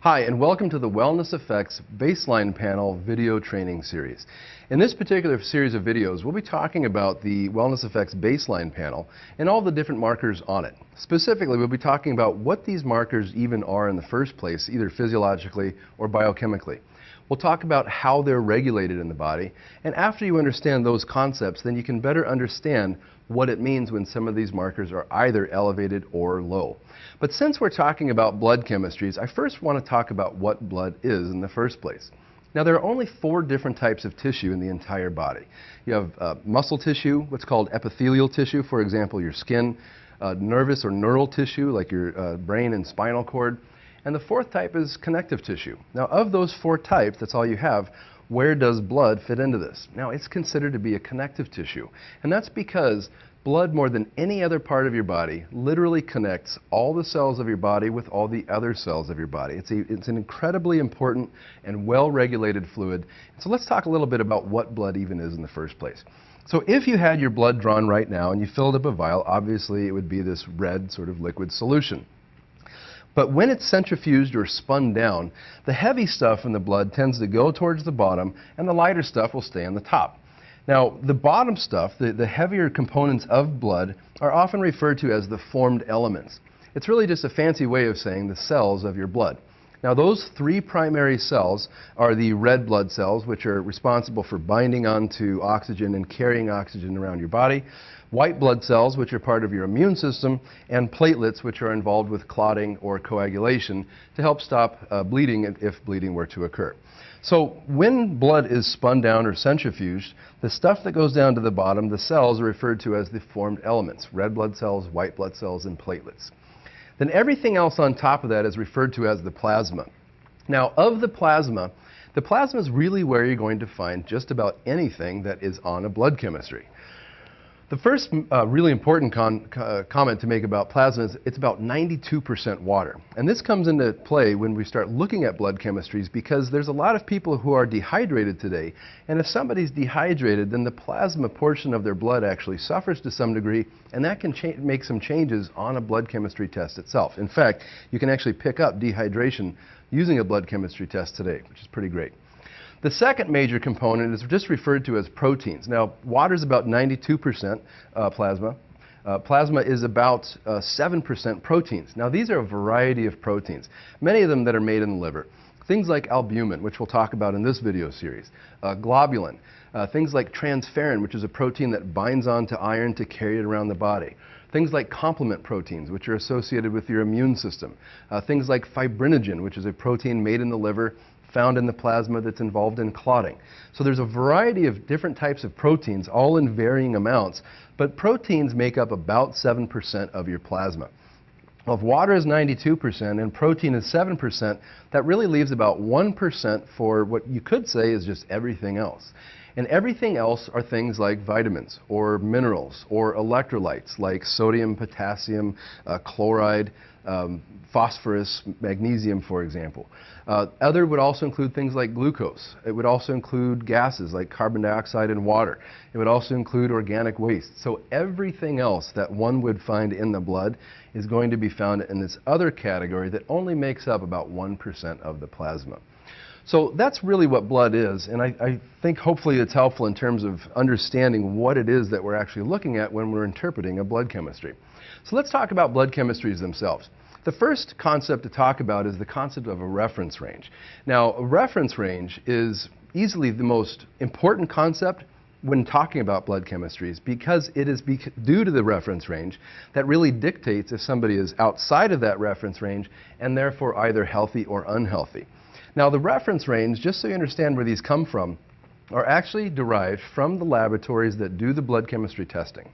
Hi, and welcome to the WellnessFX Baseline Panel video training series. In this particular series of videos, we'll be talking about the WellnessFX Baseline Panel and all the different markers on it. Specifically, we'll be talking about what these markers even are in the first place, either physiologically or biochemically. We'll talk about how they're regulated in the body, and after you understand those concepts, then you can better understand what it means when some of these markers are either elevated or low. But since we're talking about blood chemistries, I first want to talk about what blood is in the first place. Now, there are only 4 different types of tissue in the entire body. You have muscle tissue, what's called epithelial tissue, for example, your skin, nervous or neural tissue, like your brain and spinal cord, and the 4th type is connective tissue. Now, of those 4 types, that's all you have. Where does blood fit into this? Now, it's considered to be a connective tissue, and that's because blood, more than any other part of your body, literally connects all the cells of your body with all the other cells of your body. It's an incredibly important and well-regulated fluid. So let's talk a little bit about what blood even is in the first place. So if you had your blood drawn right now and you filled up a vial, obviously it would be this red sort of liquid solution. But when it's centrifuged or spun down, the heavy stuff in the blood tends to go towards the bottom, and the lighter stuff will stay on the top. Now, the bottom stuff, the heavier components of blood, are often referred to as the formed elements. It's really just a fancy way of saying the cells of your blood. Now, those 3 primary cells are the red blood cells, which are responsible for binding onto oxygen and carrying oxygen around your body, white blood cells, which are part of your immune system, and platelets, which are involved with clotting or coagulation to help stop bleeding if bleeding were to occur. So when blood is spun down or centrifuged, the stuff that goes down to the bottom, the cells, are referred to as the formed elements: red blood cells, white blood cells, and platelets. Then everything else on top of that is referred to as the plasma. Now, of the plasma is really where you're going to find just about anything that is on a blood chemistry. The first really important comment to make about plasma is it's about 92% water. And this comes into play when we start looking at blood chemistries, because there's a lot of people who are dehydrated today. And if somebody's dehydrated, then the plasma portion of their blood actually suffers to some degree, and that can make some changes on a blood chemistry test itself. In fact, you can actually pick up dehydration using a blood chemistry test today, which is pretty great. The second major component is just referred to as proteins. Now, water is about 92% plasma. Plasma is about 7% proteins. Now, these are a variety of proteins, many of them that are made in the liver. Things like albumin, which we'll talk about in this video series, globulin, things like transferrin, which is a protein that binds onto iron to carry it around the body. Things like complement proteins, which are associated with your immune system. Things like fibrinogen, which is a protein made in the liver, found in the plasma, that's involved in clotting. So there's a variety of different types of proteins, all in varying amounts, but proteins make up about 7% of your plasma. Well, if water is 92% and protein is 7%, that really leaves about 1% for what you could say is just everything else. And everything else are things like vitamins or minerals or electrolytes like sodium, potassium, chloride, phosphorus, magnesium, for example. Other would also include things like glucose. It would also include gases like carbon dioxide and water. It would also include organic waste. So everything else that one would find in the blood is going to be found in this other category that only makes up about 1% of the plasma. So that's really what blood is, and I think hopefully it's helpful in terms of understanding what it is that we're actually looking at when we're interpreting a blood chemistry. So let's talk about blood chemistries themselves. The first concept to talk about is the concept of a reference range. Now, a reference range is easily the most important concept when talking about blood chemistries, because it is due to the reference range that really dictates if somebody is outside of that reference range and therefore either healthy or unhealthy. Now, the reference range, just so you understand where these come from, are actually derived from the laboratories that do the blood chemistry testing.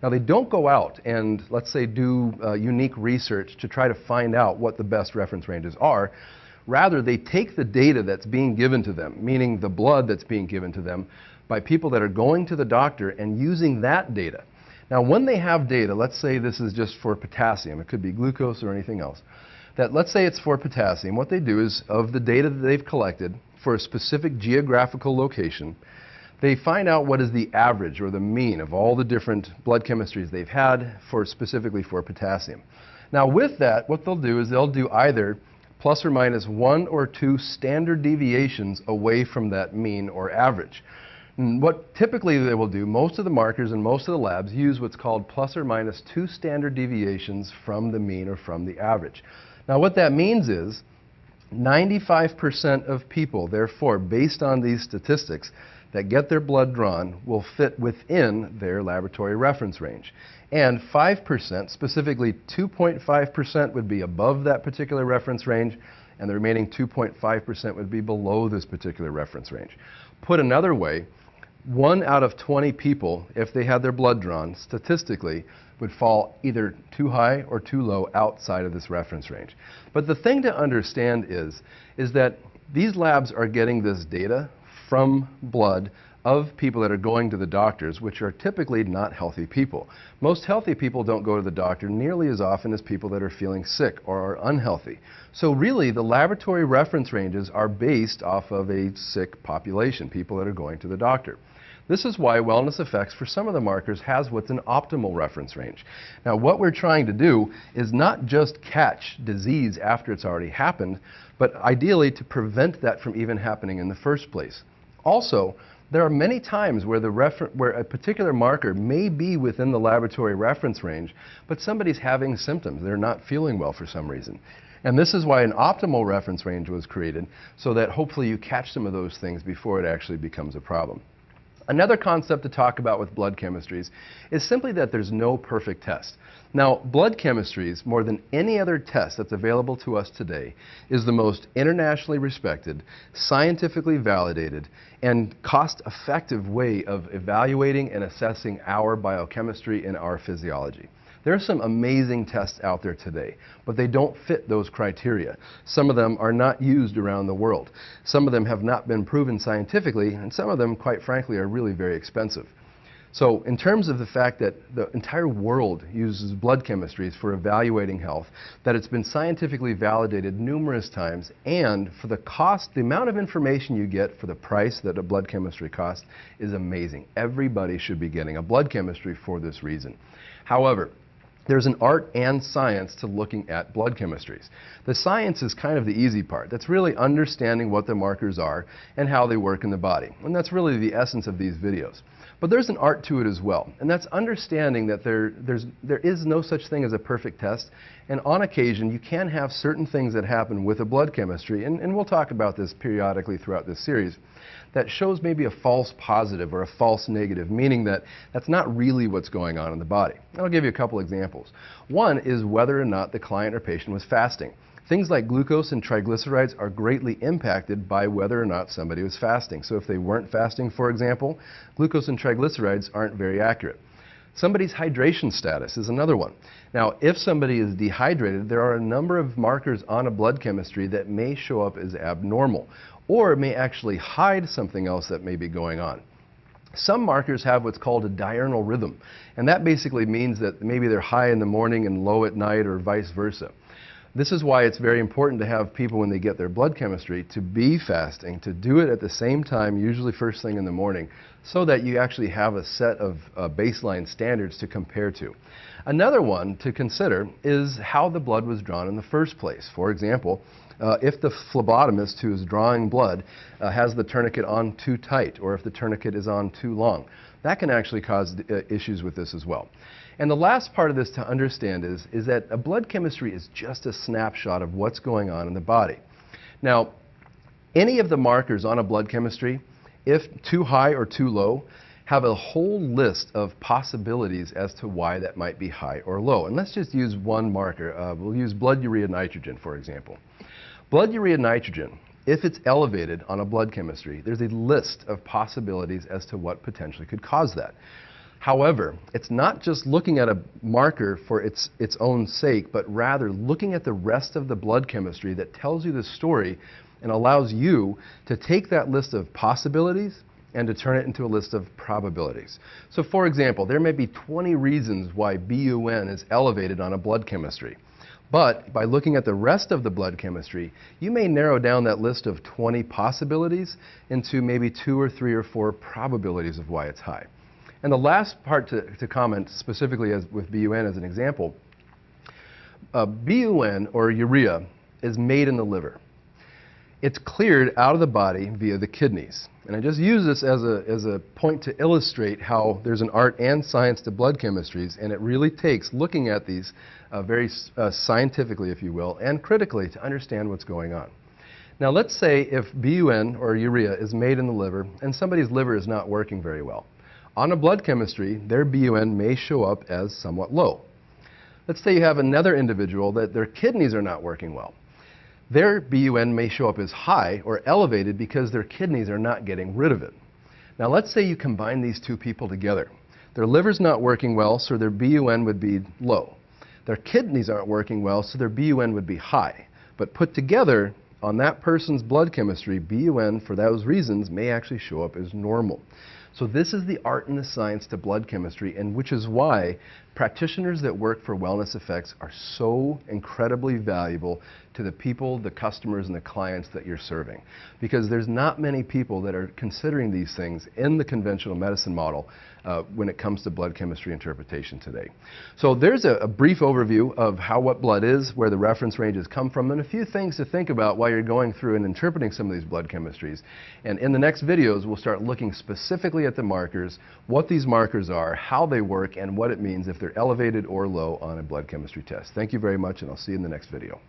Now, they don't go out and, let's say, do unique research to try to find out what the best reference ranges are. Rather, they take the data that's being given to them, meaning the blood that's being given to them, by people that are going to the doctor and using that data. Now, when they have data, let's say this is just for potassium, it could be glucose or anything else, that let's say it's for potassium, what they do is, of the data that they've collected for a specific geographical location, they find out what is the average or the mean of all the different blood chemistries they've had specifically for potassium. Now, with that, what they'll do is they'll do either plus or minus 1 or 2 standard deviations away from that mean or average. And what typically they will do, most of the markers and most of the labs use what's called plus or minus 2 standard deviations from the mean or from the average. Now what that means is 95% of people, therefore, based on these statistics, that get their blood drawn will fit within their laboratory reference range. And 5%, specifically 2.5%, would be above that particular reference range, and the remaining 2.5% would be below this particular reference range. Put another way, 1 out of 20 people, if they had their blood drawn, statistically, would fall either too high or too low outside of this reference range. But the thing to understand is that these labs are getting this data from blood of people that are going to the doctors, which are typically not healthy people. Most healthy people don't go to the doctor nearly as often as people that are feeling sick or are unhealthy. So really, the laboratory reference ranges are based off of a sick population, people that are going to the doctor. This is why WellnessFX, for some of the markers, has what's an optimal reference range. Now, what we're trying to do is not just catch disease after it's already happened, but ideally to prevent that from even happening in the first place. Also, there are many times where a particular marker may be within the laboratory reference range, but somebody's having symptoms. They're not feeling well for some reason. And this is why an optimal reference range was created, so that hopefully you catch some of those things before it actually becomes a problem. Another concept to talk about with blood chemistries is simply that there's no perfect test. Now, blood chemistries, more than any other test that's available to us today, is the most internationally respected, scientifically validated, and cost-effective way of evaluating and assessing our biochemistry and our physiology. There are some amazing tests out there today, but they don't fit those criteria. Some of them are not used around the world. Some of them have not been proven scientifically, and some of them, quite frankly, are really very expensive. So in terms of the fact that the entire world uses blood chemistries for evaluating health, that it's been scientifically validated numerous times, and for the cost, the amount of information you get for the price that a blood chemistry costs is amazing. Everybody should be getting a blood chemistry for this reason. However, there's an art and science to looking at blood chemistries. The science is kind of the easy part. That's really understanding what the markers are and how they work in the body. And that's really the essence of these videos. But there's an art to it as well, and that's understanding that there is no such thing as a perfect test, and on occasion you can have certain things that happen with a blood chemistry, and we'll talk about this periodically throughout this series, that shows maybe a false positive or a false negative, meaning that that's not really what's going on in the body. I'll give you a couple examples. One is whether or not the client or patient was fasting. Things like glucose and triglycerides are greatly impacted by whether or not somebody was fasting. So if they weren't fasting, for example, glucose and triglycerides aren't very accurate. Somebody's hydration status is another one. Now, if somebody is dehydrated, there are a number of markers on a blood chemistry that may show up as abnormal, or may actually hide something else that may be going on. Some markers have what's called a diurnal rhythm, and that basically means that maybe they're high in the morning and low at night, or vice versa. This is why it's very important to have people, when they get their blood chemistry, to be fasting, to do it at the same time, usually first thing in the morning, so that you actually have a set of baseline standards to compare to. Another one to consider is how the blood was drawn in the first place. For example, if the phlebotomist who is drawing blood has the tourniquet on too tight, or if the tourniquet is on too long, that can actually cause issues with this as well. And the last part of this to understand is that a blood chemistry is just a snapshot of what's going on in the body. Now, any of the markers on a blood chemistry, if too high or too low, have a whole list of possibilities as to why that might be high or low. And let's just use one marker. We'll use blood urea nitrogen, for example. Blood urea nitrogen, if it's elevated on a blood chemistry, there's a list of possibilities as to what potentially could cause that. However, it's not just looking at a marker for its own sake, but rather looking at the rest of the blood chemistry that tells you the story and allows you to take that list of possibilities and to turn it into a list of probabilities. So for example, there may be 20 reasons why BUN is elevated on a blood chemistry. But by looking at the rest of the blood chemistry, you may narrow down that list of 20 possibilities into maybe 2 or 3 or 4 probabilities of why it's high. And the last part to comment specifically with BUN as an example, BUN, or urea, is made in the liver. It's cleared out of the body via the kidneys. And I just use this as a point to illustrate how there's an art and science to blood chemistries, and it really takes looking at these very scientifically, if you will, and critically to understand what's going on. Now let's say if BUN, or urea, is made in the liver and somebody's liver is not working very well. On a blood chemistry, their BUN may show up as somewhat low. Let's say you have another individual that their kidneys are not working well. Their BUN may show up as high or elevated because their kidneys are not getting rid of it. Now let's say you combine these two people together. Their liver's not working well, so their BUN would be low. Their kidneys aren't working well, so their BUN would be high. But put together, on that person's blood chemistry, BUN, for those reasons, may actually show up as normal. So this is the art and the science to blood chemistry, and which is why practitioners that work for WellnessFX are so incredibly valuable to the people, the customers, and the clients that you're serving. Because there's not many people that are considering these things in the conventional medicine model when it comes to blood chemistry interpretation today. So there's a brief overview of what blood is, where the reference ranges come from, and a few things to think about while you're going through and interpreting some of these blood chemistries. And in the next videos, we'll start looking specifically at the markers, what these markers are, how they work, and what it means if they're elevated or low on a blood chemistry test. Thank you very much, and I'll see you in the next video.